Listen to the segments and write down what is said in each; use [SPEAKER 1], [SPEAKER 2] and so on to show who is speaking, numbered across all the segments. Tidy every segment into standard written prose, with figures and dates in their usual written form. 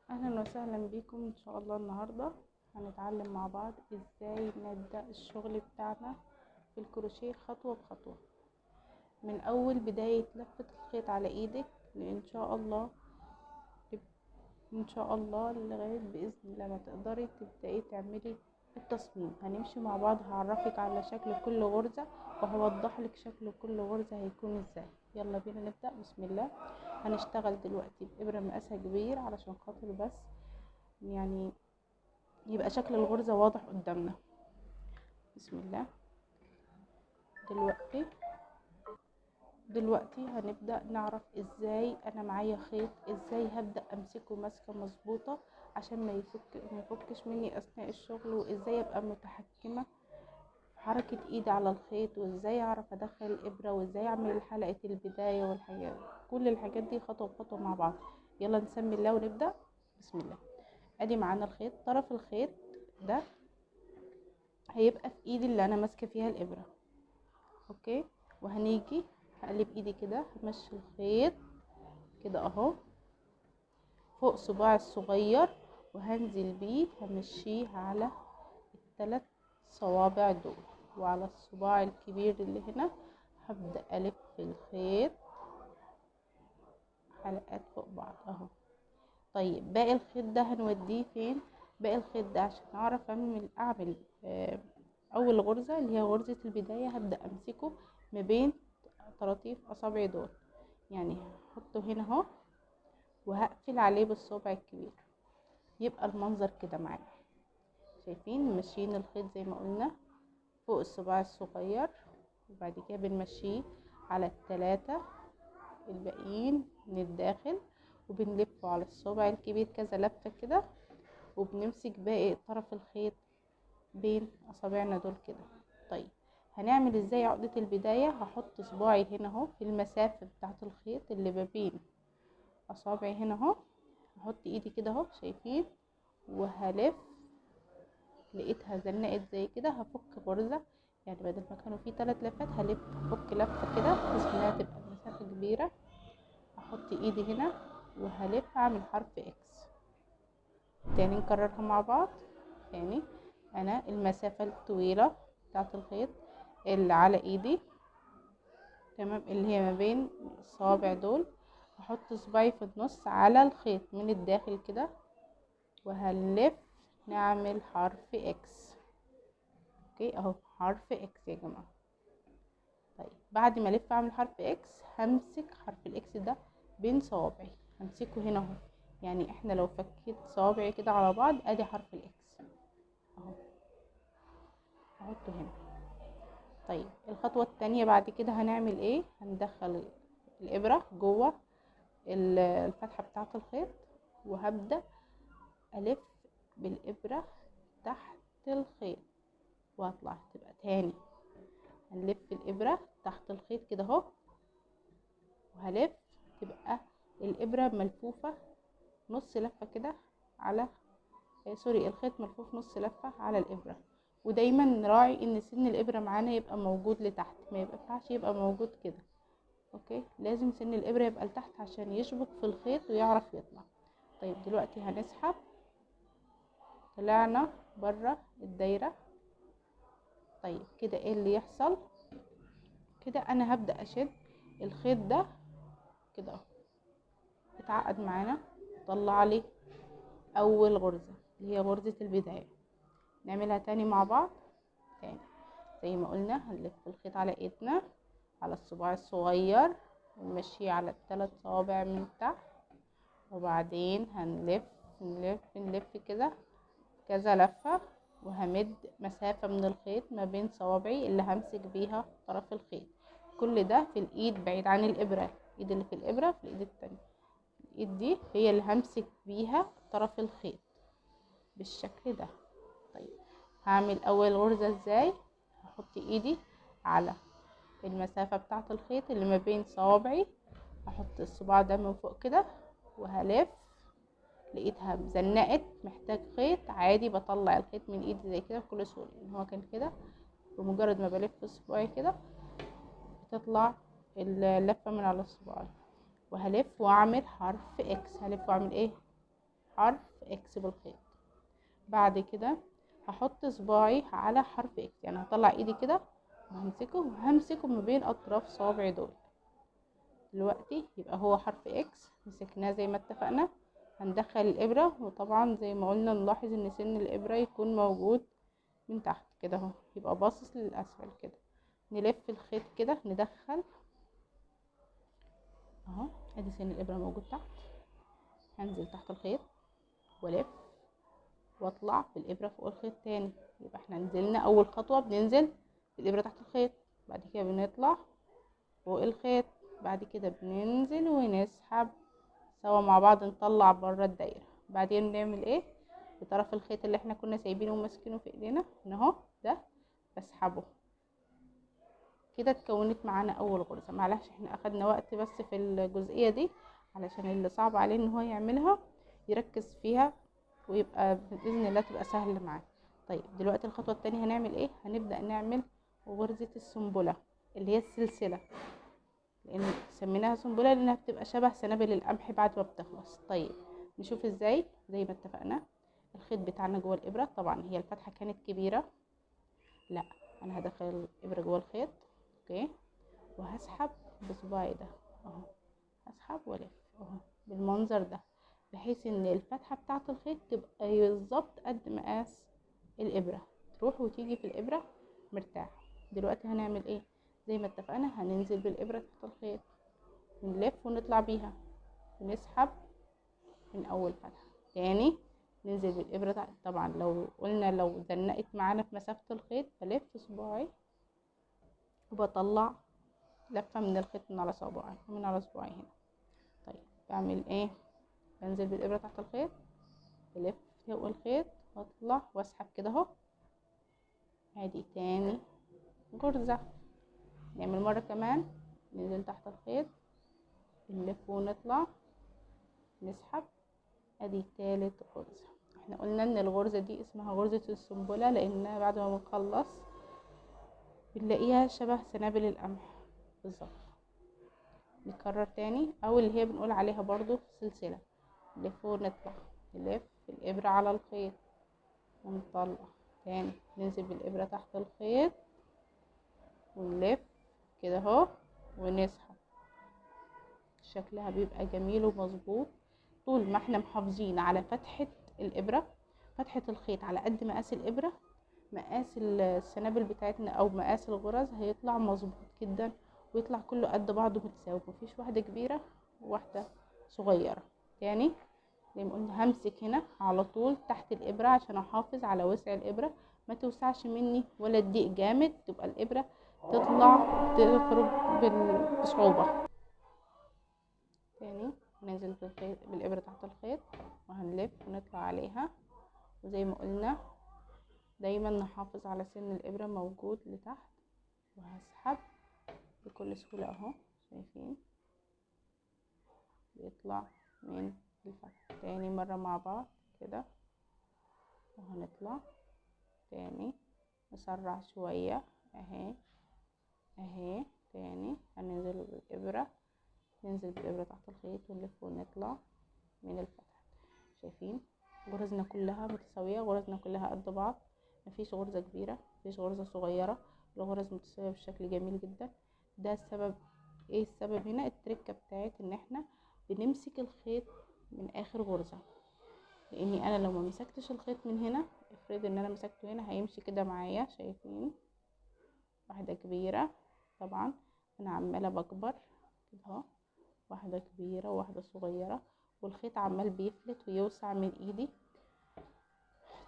[SPEAKER 1] اهلا وسهلا بكم. ان شاء الله النهارده هنتعلم مع بعض ازاي نبدأ الشغل بتاعنا في الكروشيه خطوة بخطوة من اول بداية لفة الخيط على ايدك ان شاء الله لغاية باذن الله ما تقدري تبدأي تعملي التصميم. هنمشي مع بعض، هعرفك على شكل كل غرزة وهوضح لك شكل كل غرزة هيكون ازاي. يلا بينا نبدأ. بسم الله. هنشتغل دلوقتي بإبرة مقاسها كبير علشان خاطر بس يعني يبقى شكل الغرزة واضح قدامنا. بسم الله. دلوقتي هنبدأ نعرف ازاي انا معايا خيط، ازاي هبدأ امسكه ماسكة مظبوطة عشان ما يفكش مني اثناء الشغل، وازاي ابقى متحكمة في حركة ايدي على الخيط، وازاي اعرف ادخل الابرة، وازاي اعمل حلقة البداية والحاجات. كل الحاجات دي خطوة بخطوة مع بعض. يلا نسمي الله ونبدأ. بسم الله. ادي معانا الخيط، طرف الخيط ده هيبقى في ايدي اللي انا ماسكه فيها الابره. اوكي، وهنيجي هقلب ايدي كده، همشي الخيط كده اهو فوق صباعي الصغير، وهنزل بيه همشيه على الثلاث صوابع دول، وعلى الصباع الكبير اللي هنا هبدأ الف الخيط حلقات فوق بعض اهو. طيب باقي الخيط ده هنوديه فين؟ باقي الخيط ده عشان اعرف اعمل اول غرزة اللي هي غرزة البداية هبدأ امسكه ما بين طراطيف اصابعي دول، يعني هحطه هنا اهو وهقفل عليه بالصبع الكبير. يبقى المنظر كده معانا، شايفين ماشيين الخيط زي ما قلنا فوق الصباع الصغير، وبعد كده بنمشيه على الثلاثة الباقيين من الداخل، وبنلفه على الصبع الكبير كذا لفة كده، وبنمسك باقي طرف الخيط بين اصابعنا دول كده. طيب هنعمل ازاي عقدة البداية؟ هحط صباعي هنا اهو في المسافة بتاعة الخيط اللي ما بين اصابعي هنا اهو، هحط ايدي كده اهو شايفين، وهلف. لقيتها زنقت زي كده هفك غرزة، يعني بدل ما كانوا في 3 لفات هلف هفك لفة كده بحيث انها تبقى المسافة كبيرة. هحط ايدي هنا وهلف اعمل حرف اكس. تاني نكررها مع بعض. تاني، انا المسافة الطويلة بتاعة الخيط اللي على ايدي تمام، اللي هي ما بين الصوابع دول، هحط صباعي في النص على الخيط من الداخل كده، وهنلف نعمل حرف اكس. اوكي اهو حرف اكس يا جماعة. طيب بعد ما الف اعمل حرف اكس همسك حرف الاكس ده بين صوابعي، همسكه هنا اهو، يعني احنا لو فكيت صوابعي كده على بعض ادي حرف الاكس اهو، احطه هنا. طيب الخطوة التانية بعد كده هنعمل ايه؟ هندخل الابرة جوه الفتحة بتاعة الخيط، وهبدأ الف بالابرة تحت الخيط واطلع. تبقى تاني هنلف الابرة تحت الخيط كده اهو، وهلف تبقى الابرة ملفوفة نص لفة كده على سوري الخيط ملفوف نص لفة على الابرة. ودايما نراعي ان سن الابرة معانا يبقى موجود لتحت، ما ينفعش يبقى موجود كده. اوكي، لازم سن الابرة يبقى لتحت عشان يشبك في الخيط ويعرف يطلع. طيب دلوقتي هنسحب، طلعنا بره الدايرة. طيب كده ايه اللي يحصل؟ كده انا هبدأ اشد الخيط ده كده اهو، اتعقد معانا، طلع لي اول غرزة اللي هي غرزة البداية. نعملها تاني مع بعض. تاني زي ما قلنا هنلف الخيط على ايدنا على الصباع الصغير، ونمشيه على الثلاث صوابع من تحت، وبعدين نلف كده كذا لفة، وهمد مسافة من الخيط ما بين صوابعي اللي همسك بيها طرف الخيط. كل ده في الايد بعيد عن الابرة، الايد اللي في الابرة في الايد التانية، الايد دي هي اللي همسك بيها طرف الخيط بالشكل ده. طيب هعمل اول غرزة ازاي؟ هحط ايدي على المسافة بتاعة الخيط اللي ما بين صوابعي، هحط الصباع ده من فوق كده وهلف. لقيتها زنقت محتاج خيط عادي، بطلع الخيط من ايدي زي كده بكل سهولة، ان هو كان كده بمجرد ما بلف صباعي كده بتطلع اللفة من على الصباع. وهلف واعمل حرف اكس. هلف واعمل ايه؟ حرف اكس بالخيط. بعد كده هحط صباعي على حرف اكس، يعني هطلع ايدي كده وهمسكه ما بين اطراف صوابعي دول. دلوقتي يبقى هو حرف اكس مسكناه زي ما اتفقنا. هندخل الابرة، وطبعا زي ما قلنا نلاحظ ان سن الابرة يكون موجود من تحت كده اهو، يبقى باصص للاسفل كده. نلف الخيط كده، ندخل اهو، ادي سن الابرة موجود تحت. هنزل تحت الخيط والف واطلع بالابرة فوق الخيط تاني. يبقى احنا نزلنا اول خطوة، بننزل بالابرة تحت الخيط، بعد كده بنطلع فوق الخيط، بعد كده بننزل ونسحب سوا مع بعض، نطلع بره الدايرة. بعدين بنعمل ايه؟ بطرف الخيط اللي احنا كنا سايبينه وماسكينه في ايدينا اهو ده، بسحبه كده. اتكونت معانا اول غرزة. معلش احنا اخدنا وقت بس في الجزئية دي علشان اللي صعب عليه ان هو يعملها يركز فيها، ويبقى باذن الله تبقى سهلة معاه. طيب دلوقتي الخطوة التانية هنعمل ايه؟ هنبدأ نعمل غرزة السنبلة اللي هي السلسلة، لان سميناها سنبله لانها بتبقى شبه سنابل القمح بعد ما بتخلص. طيب نشوف ازاي. زي ما اتفقنا الخيط بتاعنا جوه الابره، طبعا هي الفتحه كانت كبيره، لا انا هدخل الابره جوه الخيط اوكي، وهسحب بصباعي ده اهو، هسحب والف اهو بالمنظر ده، بحيث ان الفتحه بتاعه الخيط تبقى بالظبط قد مقاس الابره، تروح وتيجي في الابره مرتاحه. دلوقتي هنعمل ايه؟ زي ما اتفقنا هننزل بالابره تحت الخيط، نلف ونطلع بيها، ونسحب من اول فتحه تاني، ننزل بالابره تحت. طبعا لو قلنا لو زنقت معانا في مسافه الخيط، بلف صباعي وبطلع لفه من الخيط من على صباعي ومن على صباعي هنا. طيب بعمل ايه؟ بنزل بالابره تحت الخيط، بلف فوق الخيط واطلع واسحب كده اهو. ادي تاني غرزه. نعمل مره كمان، ننزل تحت الخيط، نلف ونطلع، نسحب. ادي تالت غرزة. احنا قلنا ان الغرزة دي اسمها غرزة السنبلة لانها بعد ما بنخلص بنلاقيها شبه سنابل القمح بالظبط. نكرر تاني، او اللي هي بنقول عليها برضو سلسلة. نلف ونطلع، نلف الابرة على الخيط ونطلع تاني، ننزل بالابرة تحت الخيط ونلف كده اهو ونسحب. شكلها بيبقى جميل ومظبوط طول ما احنا محافظين على فتحة الابرة، فتحة الخيط على قد مقاس الابرة. مقاس السنابل بتاعتنا او مقاس الغرز هيطلع مظبوط جدا، ويطلع كله قد بعضه متساوي، مفيش واحدة كبيرة وواحدة صغيرة. تاني زي ما قلنا همسك هنا على طول تحت الابرة عشان احافظ على وسع الابرة، ما توسعش مني ولا تضيق جامد، تبقى الابرة تطلع تخرج بصعوبة. تاني ننزل بالابرة تحت الخيط وهنلف ونطلع عليها، وزي ما قلنا دايما نحافظ على سن الابرة موجود لتحت، وهسحب بكل سهولة اهو، شايفين بيطلع من الفتحة. تاني مرة مع بعض كده، وهنطلع تاني نسرع شوية اهي اهي. تاني هننزل بالابرة، ننزل بالابرة تحت الخيط ونلف ونطلع من الفتحة. شايفين غرزنا كلها متساوية، غرزنا كلها قد بعض، مفيش غرزة كبيرة مفيش غرزة صغيرة، الغرز متساوية بشكل جميل جدا. ده السبب. ايه السبب هنا؟ التركة بتاعت ان احنا بنمسك الخيط من اخر غرزة، لاني انا لو ما مسكتش الخيط من هنا، افرض ان انا مسكته هنا هيمشي كده معايا. شايفين واحدة كبيرة، طبعا انا عمالة بكبر كده اهو، واحدة كبيرة وواحدة صغيرة، والخيط عمال بيفلت ويوسع من ايدي.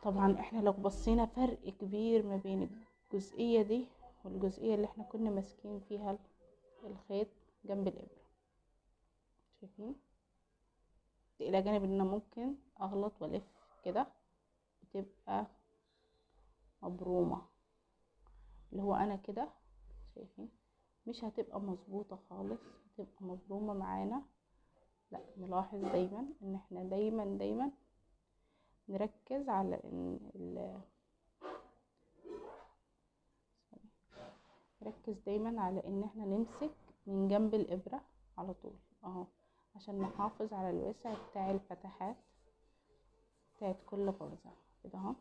[SPEAKER 1] طبعا احنا لو بصينا فرق كبير ما بين الجزئية دي والجزئية اللي احنا كنا ماسكين فيها الخيط جنب الابرة. شايفين؟ الى جانب ان انا ممكن اغلط والف كده بتبقى مبرومة، اللي هو انا كده شايفين مش هتبقى مظبوطة خالص، هتبقى مبرومة معانا. لا نلاحظ دايما ان احنا دايما نركز على ان نركز دايما على ان احنا نمسك من جنب الابرة على طول اهو، عشان نحافظ على الوسع بتاع الفتحات بتاعت كل غرزة كده اهو.